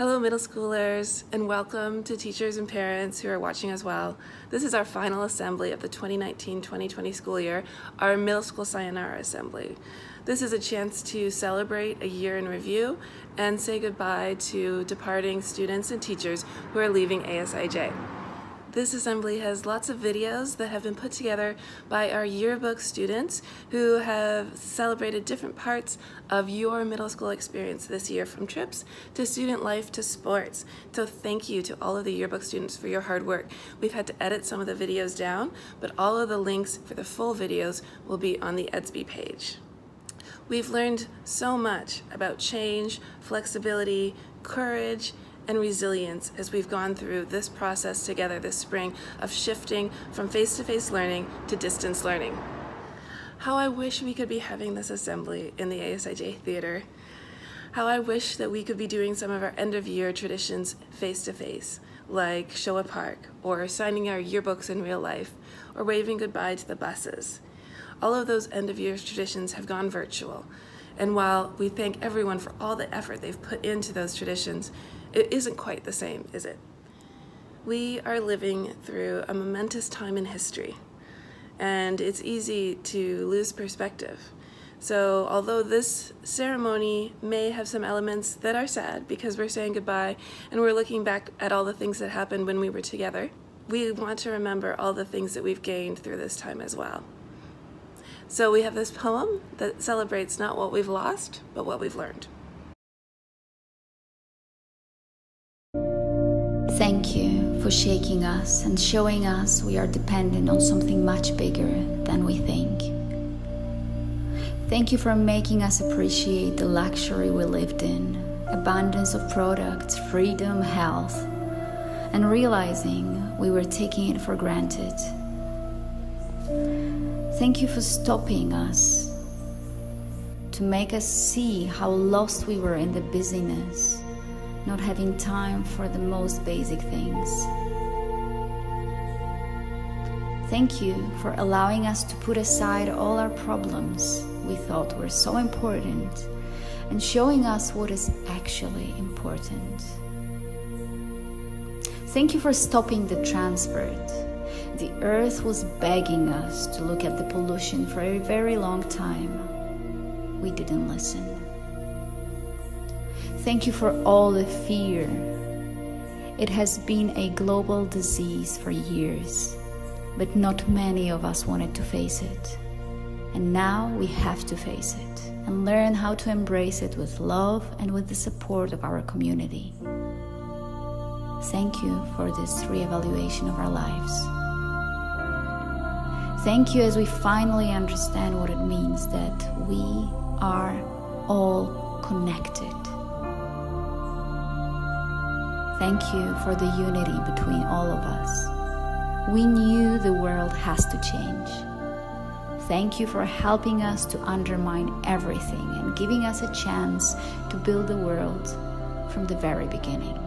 Hello middle schoolers, and welcome to teachers and parents who are watching as well. This is our final assembly of the 2019-2020 school year, our middle school Sayonara Assembly. This is a chance to celebrate a year in review and say goodbye to departing students and teachers who are leaving ASIJ. This assembly has lots of videos that have been put together by our yearbook students who have celebrated different parts of your middle school experience this year, from trips to student life to sports. So thank you to all of the yearbook students for your hard work. We've had to edit some of the videos down, but all of the links for the full videos will be on the EDSB page. We've learned so much about change, flexibility, courage, and resilience as we've gone through this process together this spring of shifting from face-to-face learning to distance learning. How I wish we could be having this assembly in the ASIJ theater. How I wish that we could be doing some of our end-of-year traditions face-to-face, like show a park, or signing our yearbooks in real life, or waving goodbye to the buses. All of those end-of-year traditions have gone virtual, and while we thank everyone for all the effort they've put into those traditions, it isn't quite the same, is it? We are living through a momentous time in history, and it's easy to lose perspective. So although this ceremony may have some elements that are sad because we're saying goodbye and we're looking back at all the things that happened when we were together, we want to remember all the things that we've gained through this time as well. So we have this poem that celebrates not what we've lost, but what we've learned. Thank you for shaking us and showing us we are dependent on something much bigger than we think. Thank you for making us appreciate the luxury we lived in, abundance of products, freedom, health, and realizing we were taking it for granted. Thank you for stopping us to make us see how lost we were in the busyness, not having time for the most basic things. Thank you for allowing us to put aside all our problems we thought were so important and showing us what is actually important. Thank you for stopping the transport. The earth was begging us to look at the pollution for a very long time. We didn't listen. Thank you for all the fear. It has been a global disease for years, but not many of us wanted to face it. And now we have to face it and learn how to embrace it with love and with the support of our community. Thank you for this reevaluation of our lives. Thank you as we finally understand what it means that we are all connected. Thank you for the unity between all of us. We knew the world has to change. Thank you for helping us to undermine everything and giving us a chance to build the world from the very beginning.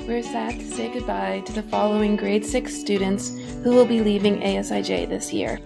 We're sad to say goodbye to the following grade 6 students who will be leaving ASIJ this year.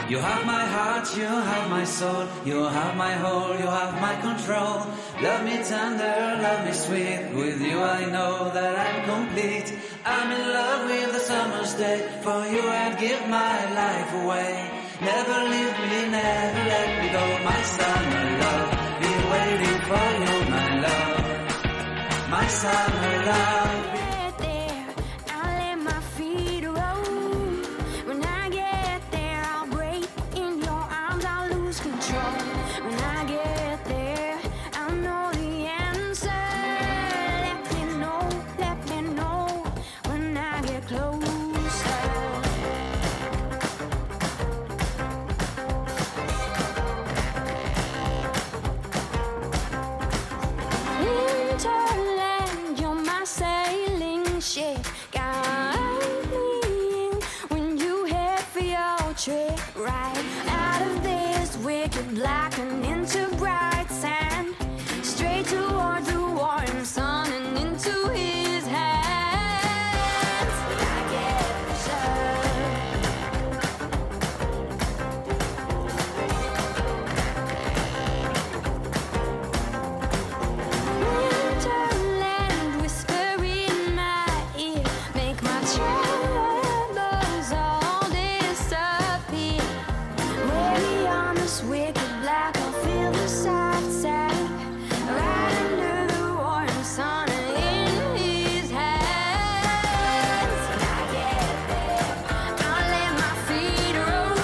You have my heart, you have my soul, you have my whole, you have my control. Love me tender, love me sweet, with you I know that I'm complete. I'm in love with the summer's day, for you I'd give my life away. Never leave me, never let me go, my summer love. Be waiting for you, my love, my summer love. Right out of this wicked black and into bright sand, straight toward the warm sun and into his hands. I get Winterland whisper in my ear, make my troubles all disappear. Wicked black, I feel the soft sand right under the warm sun in his hands. When I get there, I'll let my feet roll.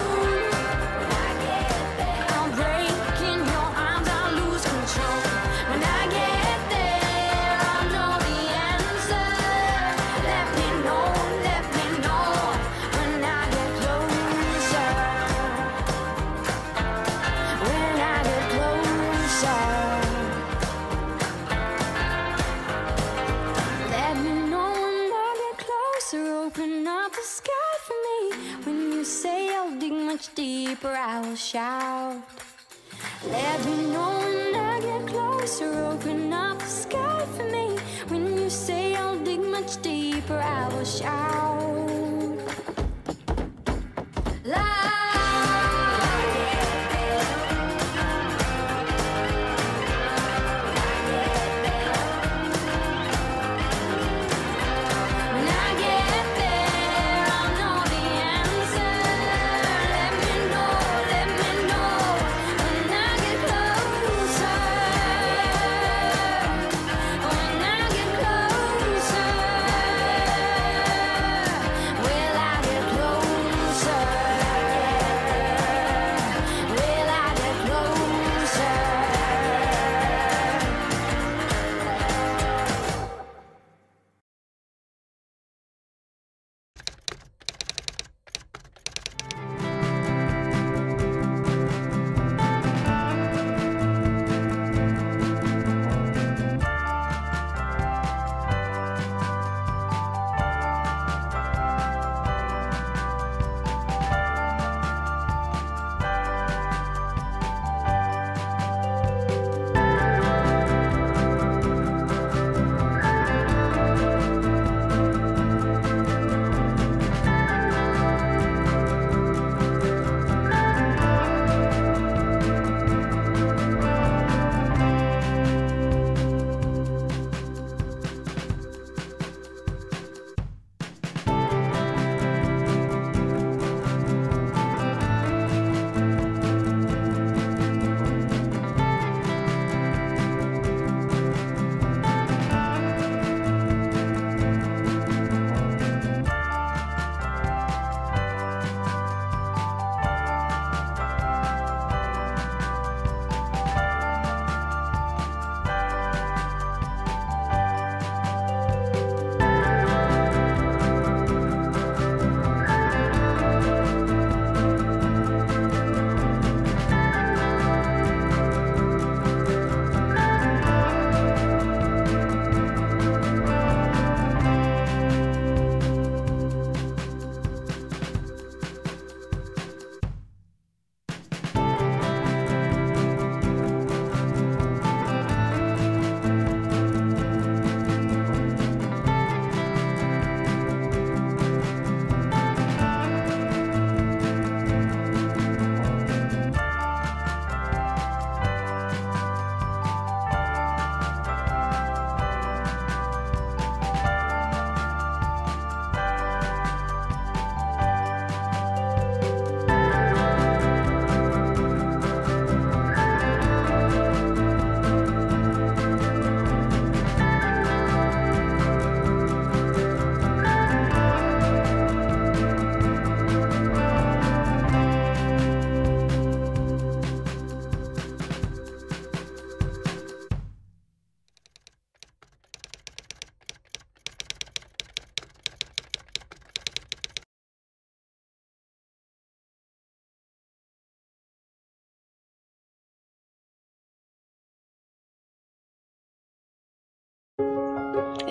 When I get there, I'll break in your arms, I'll lose control. When I get there, I'll know the answer. Let me know when I get closer. When I get closer, let me know when I get closer. Open up the sky for me. When you say I'll dig much deeper, I will shout. Let me know when I get closer. Open up the sky for me. When you say I'll dig much deeper, I will shout.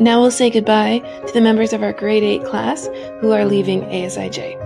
Now we'll say goodbye to the members of our grade 8 class who are leaving ASIJ.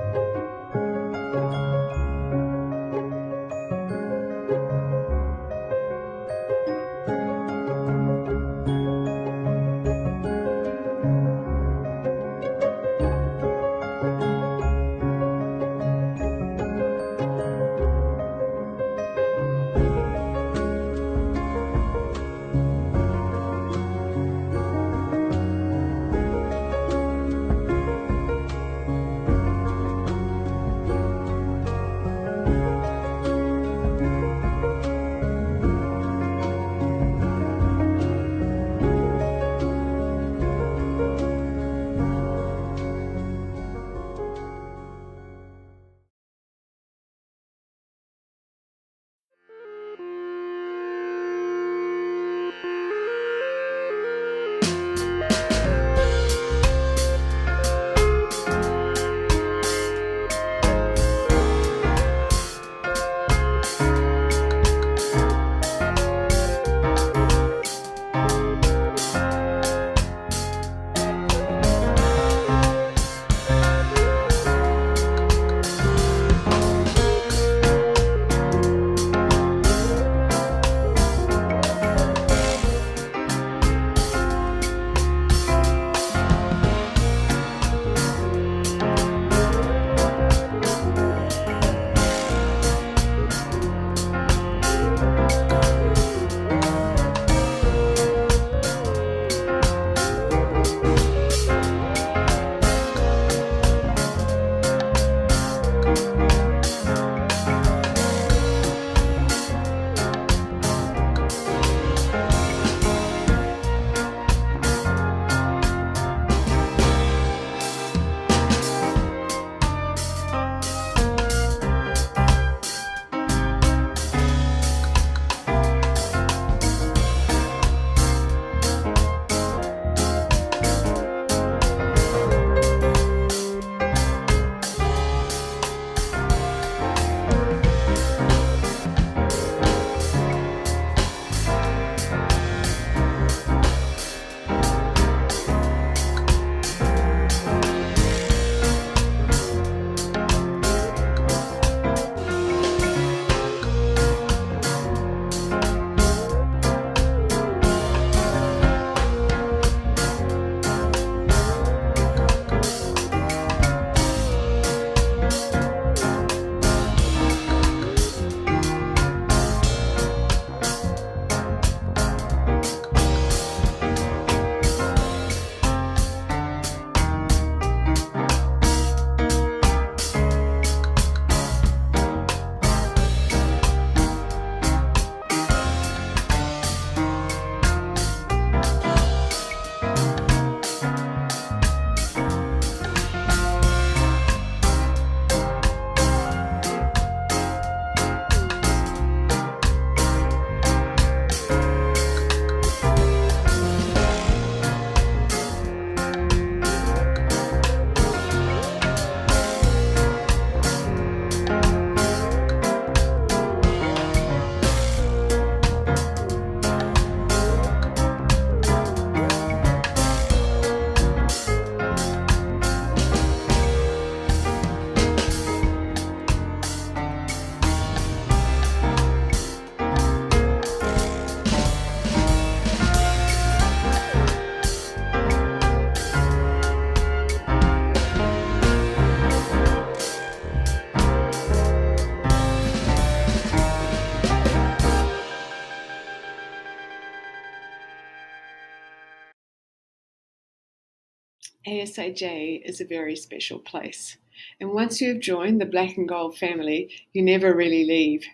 ASIJ is a very special place, and once you have joined the black and gold family, you never really leave.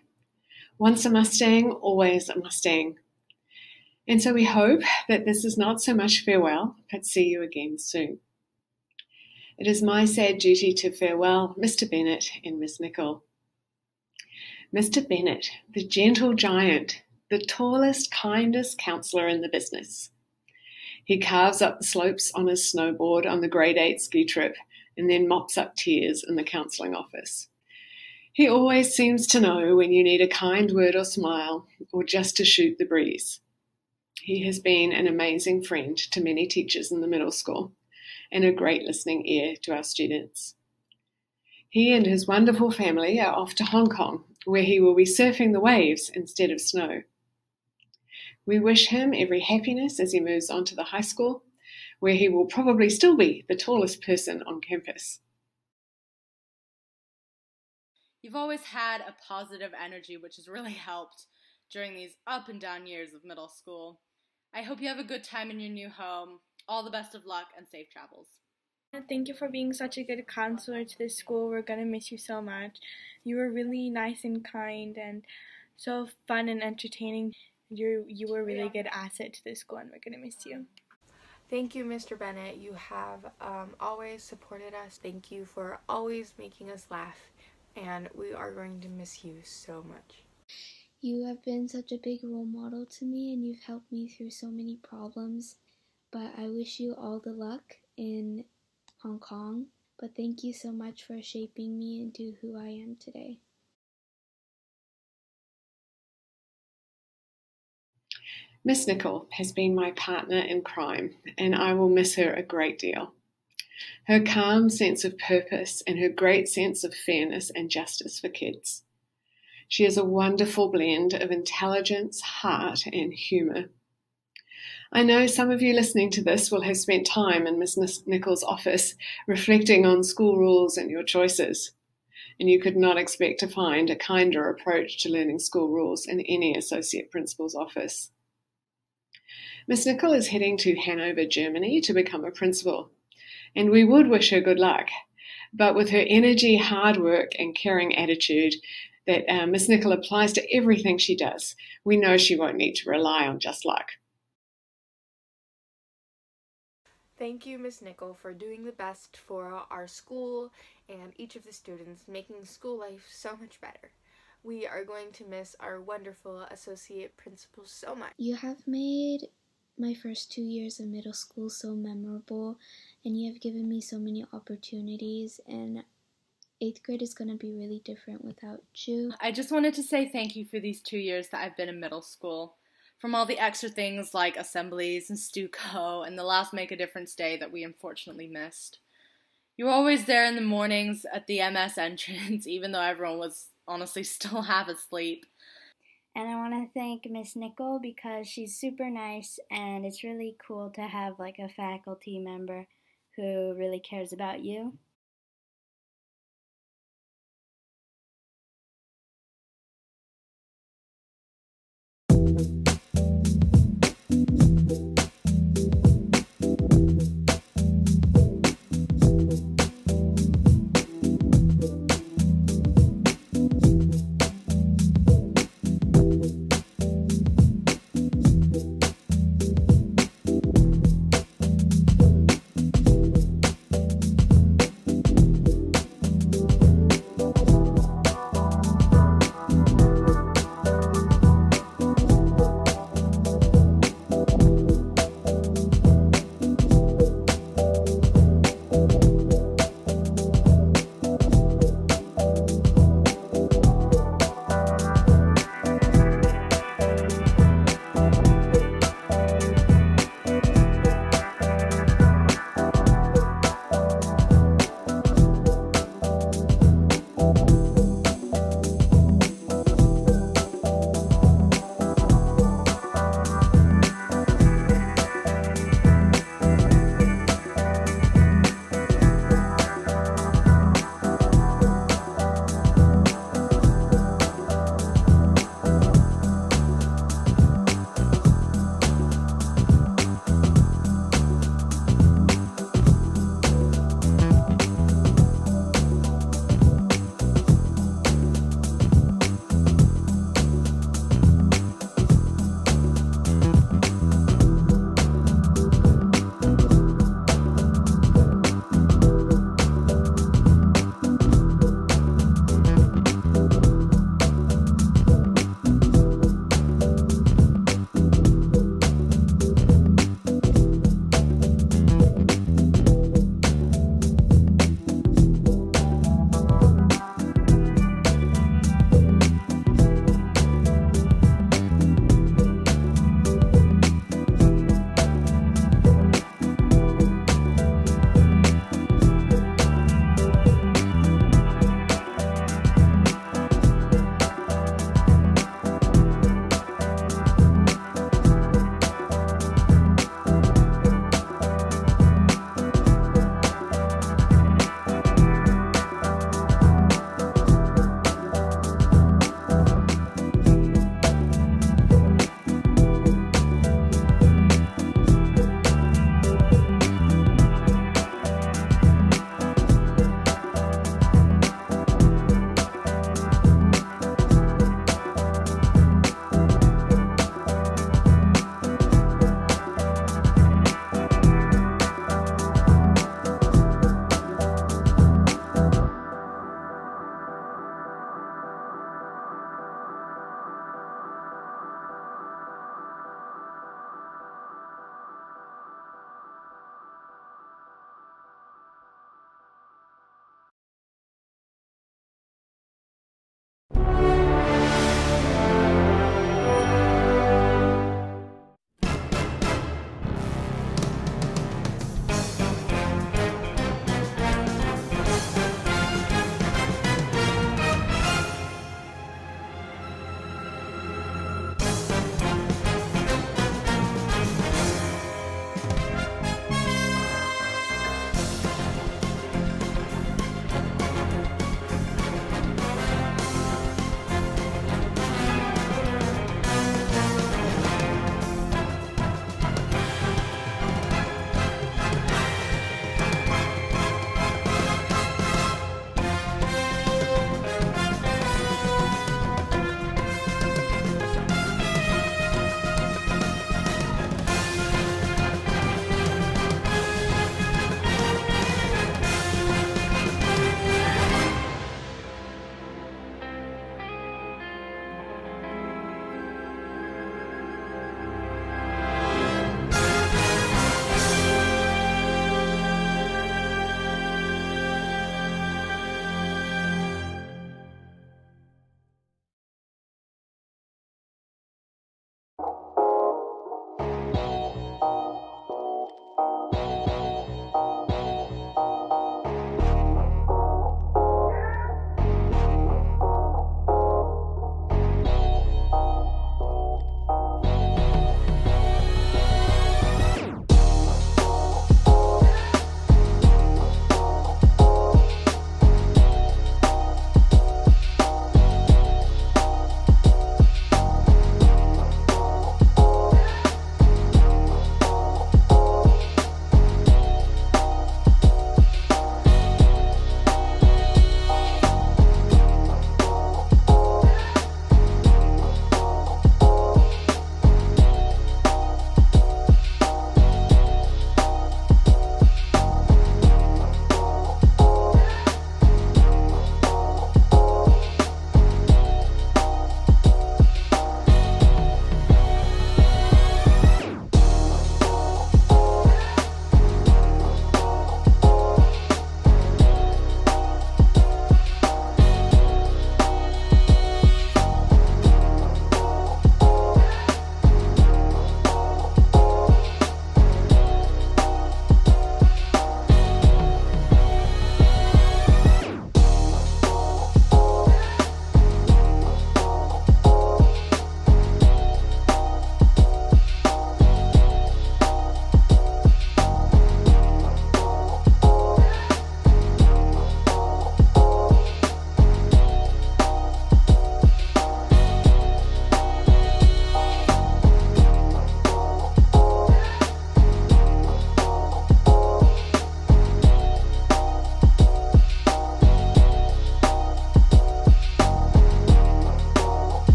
Once a Mustang, always a Mustang. And so we hope that this is not so much farewell, but see you again soon. It is my sad duty to farewell Mr. Bennett and Miss Nicol. Mr. Bennett, the gentle giant, the tallest, kindest counsellor in the business. He carves up the slopes on his snowboard on the grade 8 ski trip and then mops up tears in the counselling office. He always seems to know when you need a kind word or smile or just to shoot the breeze. He has been an amazing friend to many teachers in the middle school and a great listening ear to our students. He and his wonderful family are off to Hong Kong, where he will be surfing the waves instead of snow. We wish him every happiness as he moves on to the high school, where he will probably still be the tallest person on campus. You've always had a positive energy, which has really helped during these up and down years of middle school. I hope you have a good time in your new home. All the best of luck and safe travels. Thank you for being such a good counselor to this school. We're going to miss you so much. You were really nice and kind and so fun and entertaining. You were a really good asset to this school, and we're going to miss you. Thank you, Mr. Bennett. You have always supported us. Thank you for always making us laugh, and we are going to miss you so much. You have been such a big role model to me, and you've helped me through so many problems. But I wish you all the luck in Hong Kong. But thank you so much for shaping me into who I am today. Miss Nicol has been my partner in crime, and I will miss her a great deal. Her calm sense of purpose and her great sense of fairness and justice for kids. She is a wonderful blend of intelligence, heart, and humour. I know some of you listening to this will have spent time in Miss Nicol's office reflecting on school rules and your choices, and you could not expect to find a kinder approach to learning school rules in any associate principal's office. Miss Nicol is heading to Hanover, Germany to become a principal, and we would wish her good luck, but with her energy, hard work, and caring attitude that Miss Nicol applies to everything she does, we know she won't need to rely on just luck. Thank you, Ms. Nicol, for doing the best for our school and each of the students, making school life so much better. We are going to miss our wonderful associate principal so much. You have made my first 2 years of middle school so memorable, and you have given me so many opportunities, and 8th grade is going to be really different without you. I just wanted to say thank you for these 2 years that I've been in middle school. From all the extra things like assemblies and Stuco and the last Make a Difference Day that we unfortunately missed. You were always there in the mornings at the MS entrance, even though everyone was honestly still half asleep. And I want to thank Miss Nicol because she's super nice, and it's really cool to have like a faculty member who really cares about you.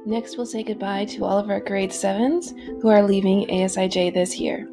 Next, we'll say goodbye to all of our grade 7s who are leaving ASIJ this year.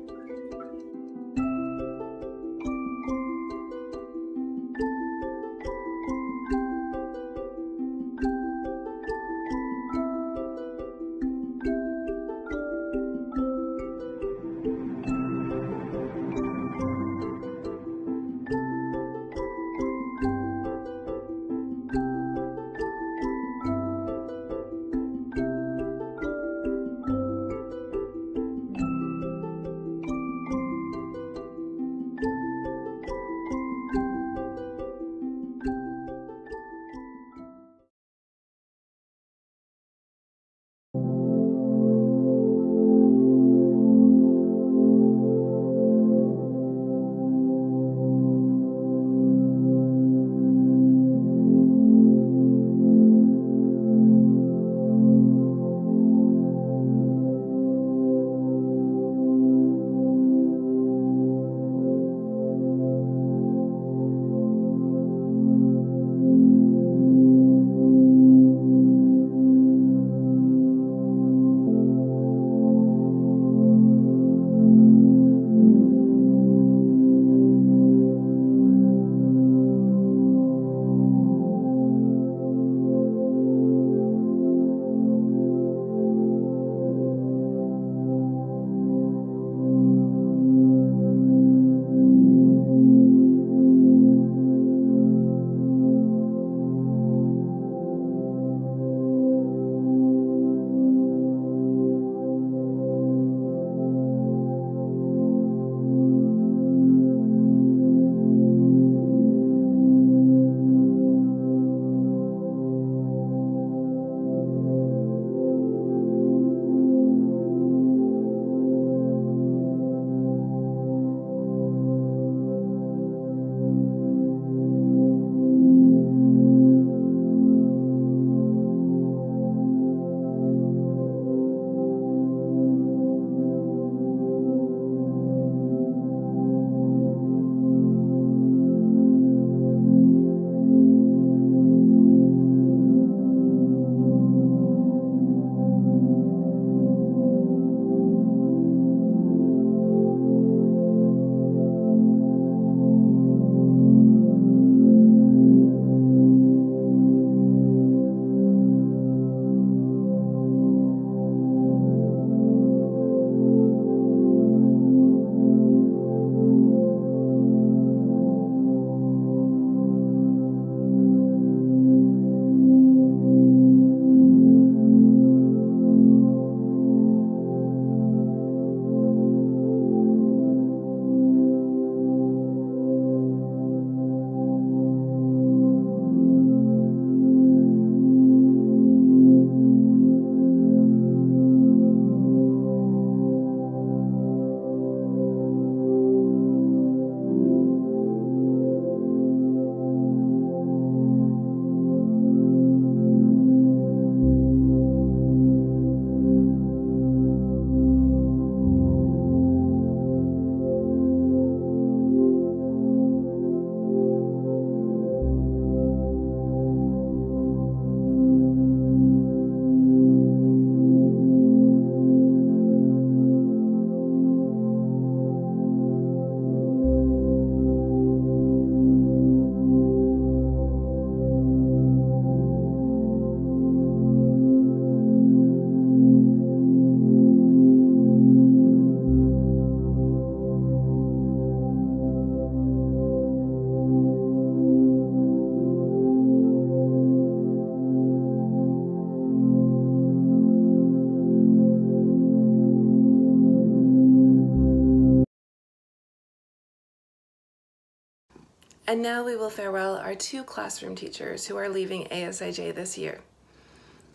And now we will farewell our 2 classroom teachers who are leaving ASIJ this year.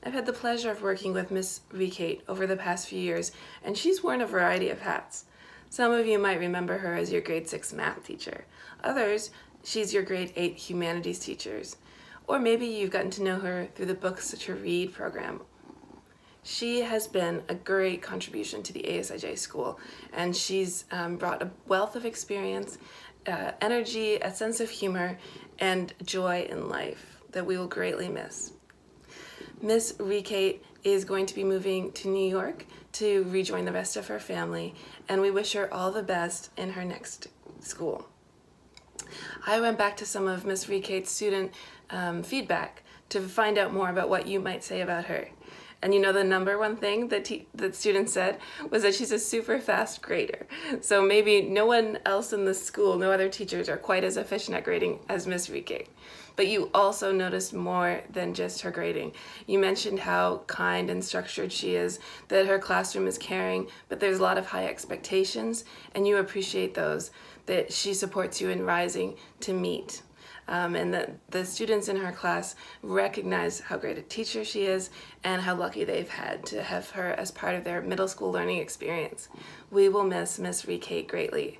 I've had the pleasure of working with Miss Kate over the past few years, and she's worn a variety of hats. Some of you might remember her as your grade 6 math teacher. Others, she's your grade 8 humanities teachers. Or maybe you've gotten to know her through the Books to Read program. She has been a great contribution to the ASIJ school, and she's brought a wealth of experience, energy, a sense of humor, and joy in life that we will greatly miss. Miss Rekate is going to be moving to New York to rejoin the rest of her family, and we wish her all the best in her next school. I went back to some of Miss Rekate's student feedback to find out more about what you might say about her. And you know, the number one thing that students said was that she's a super fast grader. So maybe no one else in the school, no other teachers are quite as efficient at grading as Miss Rekate. But you also noticed more than just her grading. You mentioned how kind and structured she is, that her classroom is caring, but there's a lot of high expectations, and you appreciate those, that she supports you in rising to meet. And that the students in her class recognize how great a teacher she is and how lucky they've had to have her as part of their middle school learning experience. We will miss Miss Rekate greatly.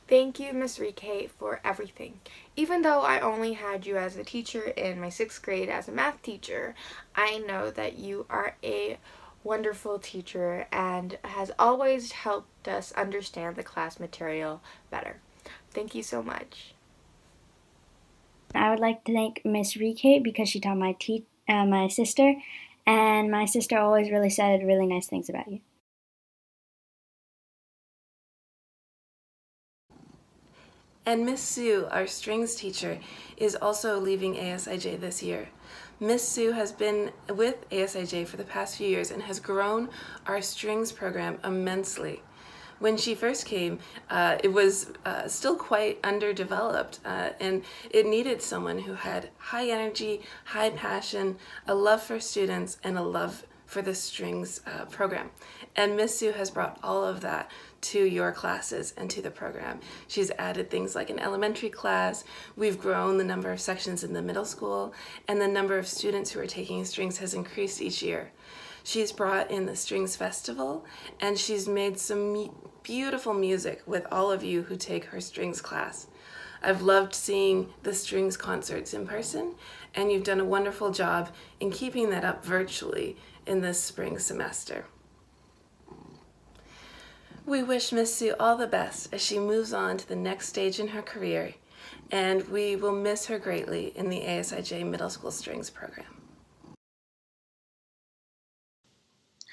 Thank you, Miss Rekate, for everything. Even though I only had you as a teacher in my 6th grade as a math teacher, I know that you are a wonderful teacher and has always helped us understand the class material better. Thank you so much. I would like to thank Miss Rekate because she taught my sister, and my sister always really said really nice things about you. And Miss Sue, our strings teacher, is also leaving ASIJ this year. Miss Sue has been with ASIJ for the past few years and has grown our strings program immensely. When she first came, it was still quite underdeveloped, and it needed someone who had high energy, high passion, a love for students, and a love for the strings program. And Miss Sue has brought all of that to your classes and to the program. She's added things like an elementary class, we've grown the number of sections in the middle school, and the number of students who are taking strings has increased each year. She's brought in the Strings Festival, and she's made some beautiful music with all of you who take her strings class. I've loved seeing the strings concerts in person, and you've done a wonderful job in keeping that up virtually in this spring semester. We wish Miss Sue all the best as she moves on to the next stage in her career, and we will miss her greatly in the ASIJ Middle School Strings program.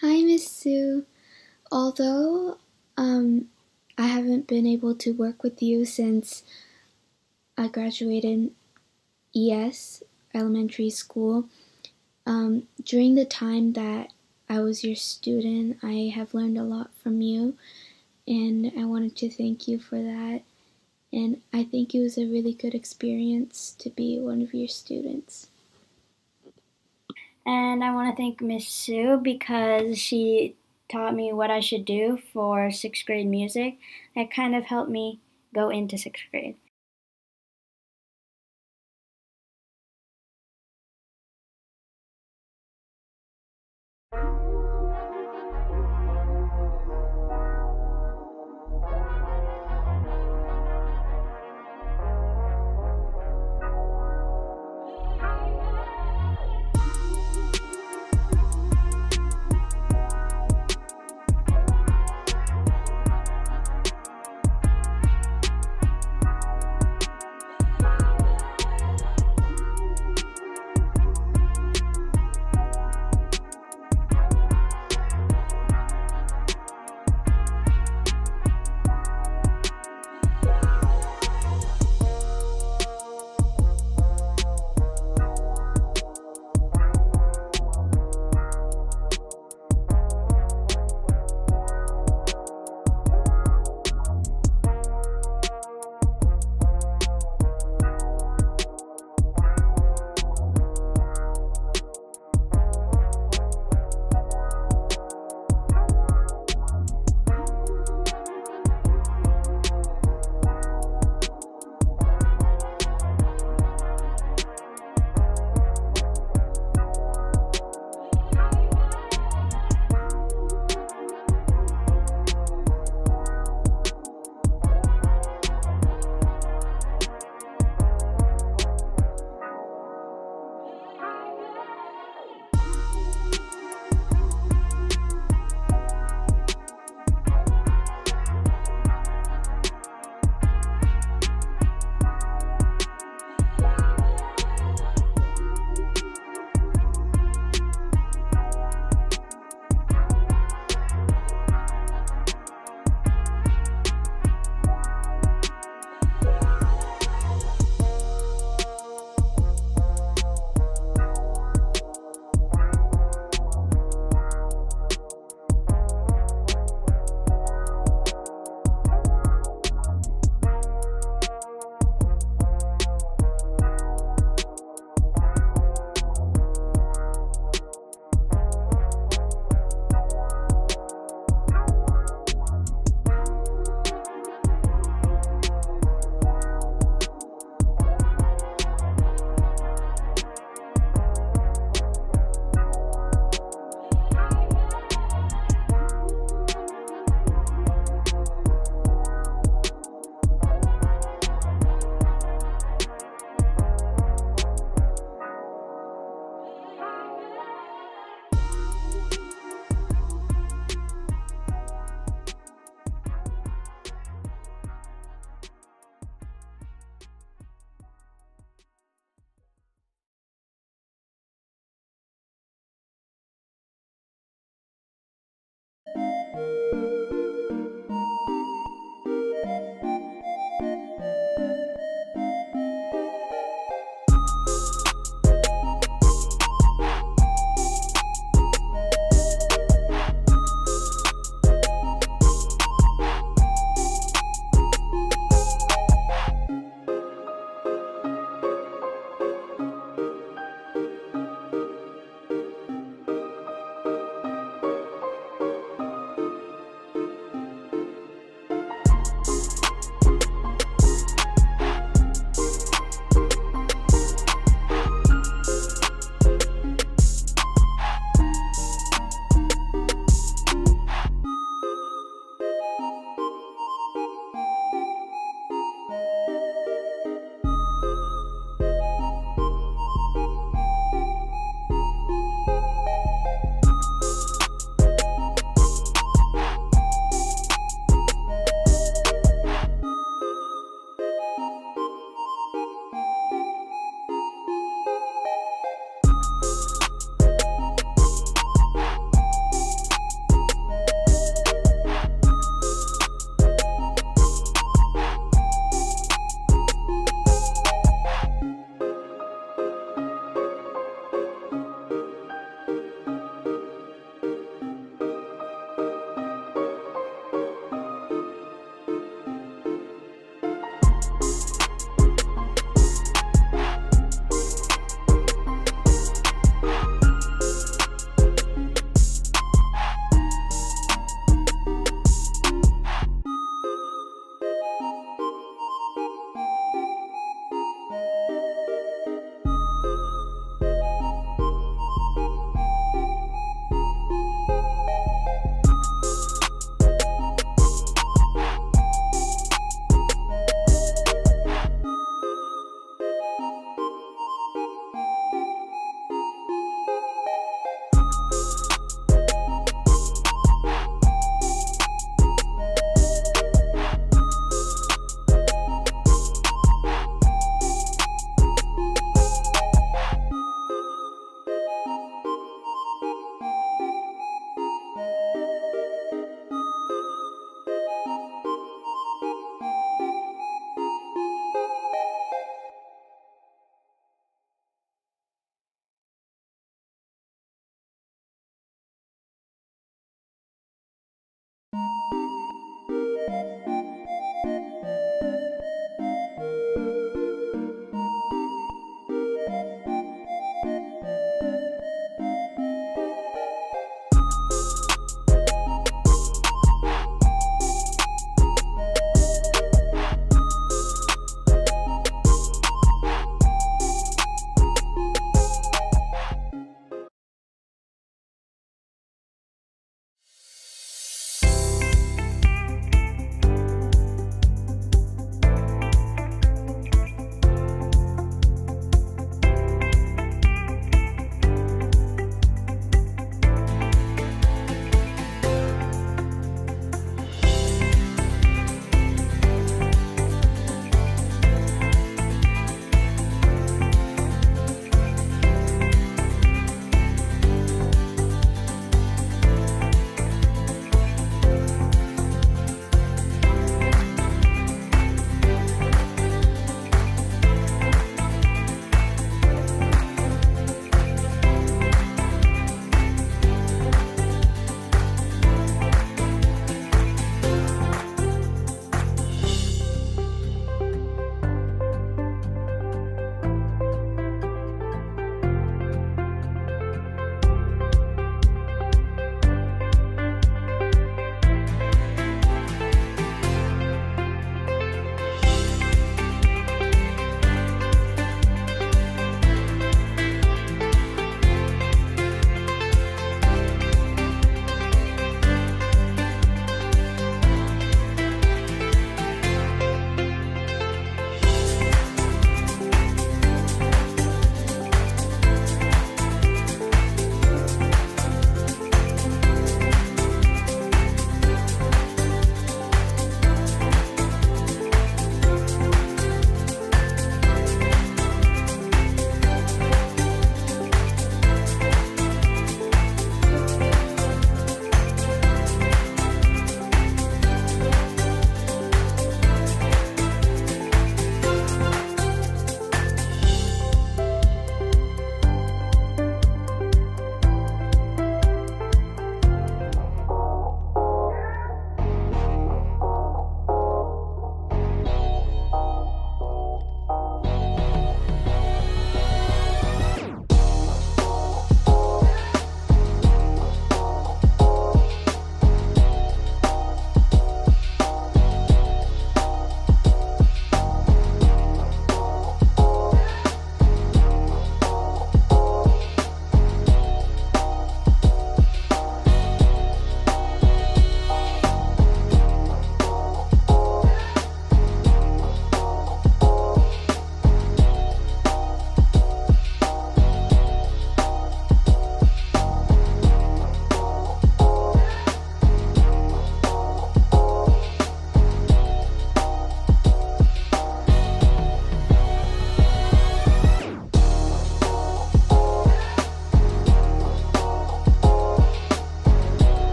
Hi, Miss Sue. Although I haven't been able to work with you since I graduated ES, elementary school, during the time that I was your student, I have learned a lot from you, and I wanted to thank you for that. And I think it was a really good experience to be one of your students. And I want to thank Miss Sue because she taught me what I should do for 6th grade music. That kind of helped me go into 6th grade.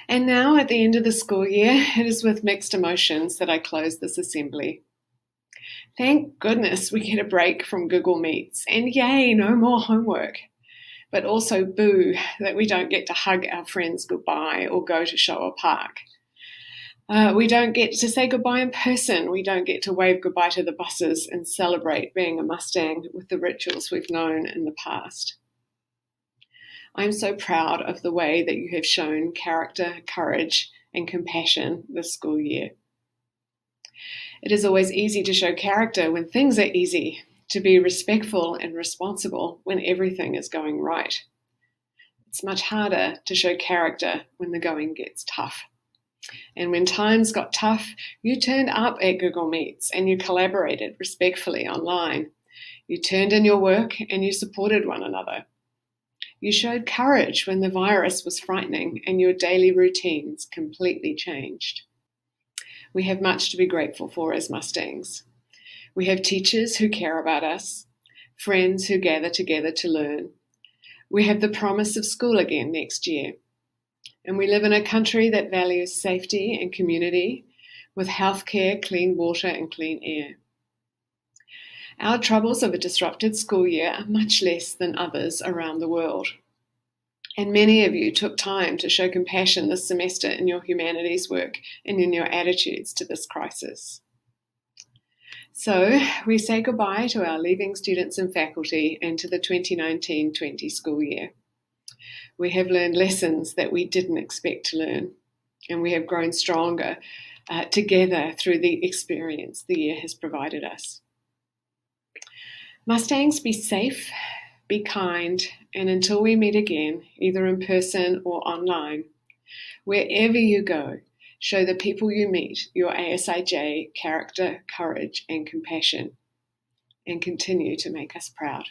And now at the end of the school year, it is with mixed emotions that I close this assembly. Thank goodness we get a break from Google Meets, and yay, no more homework. But also boo that we don't get to hug our friends goodbye or go to Showa Park. We don't get to say goodbye in person. We don't get to wave goodbye to the buses and celebrate being a Mustang with the rituals we've known in the past. I'm so proud of the way that you have shown character, courage, and compassion this school year. It is always easy to show character when things are easy, to be respectful and responsible when everything is going right. It's much harder to show character when the going gets tough. And when times got tough, you turned up at Google Meets and you collaborated respectfully online. You turned in your work and you supported one another. You showed courage when the virus was frightening and your daily routines completely changed. We have much to be grateful for as Mustangs. We have teachers who care about us, friends who gather together to learn. We have the promise of school again next year. And we live in a country that values safety and community with healthcare, clean water, and clean air. Our troubles of a disrupted school year are much less than others around the world. And many of you took time to show compassion this semester in your humanities work and in your attitudes to this crisis. So we say goodbye to our leaving students and faculty and to the 2019-20 school year. We have learned lessons that we didn't expect to learn, and we have grown stronger together through the experience the year has provided us. Mustangs, be safe, be kind, and until we meet again, either in person or online, wherever you go, show the people you meet your ASIJ character, courage, and compassion, and continue to make us proud.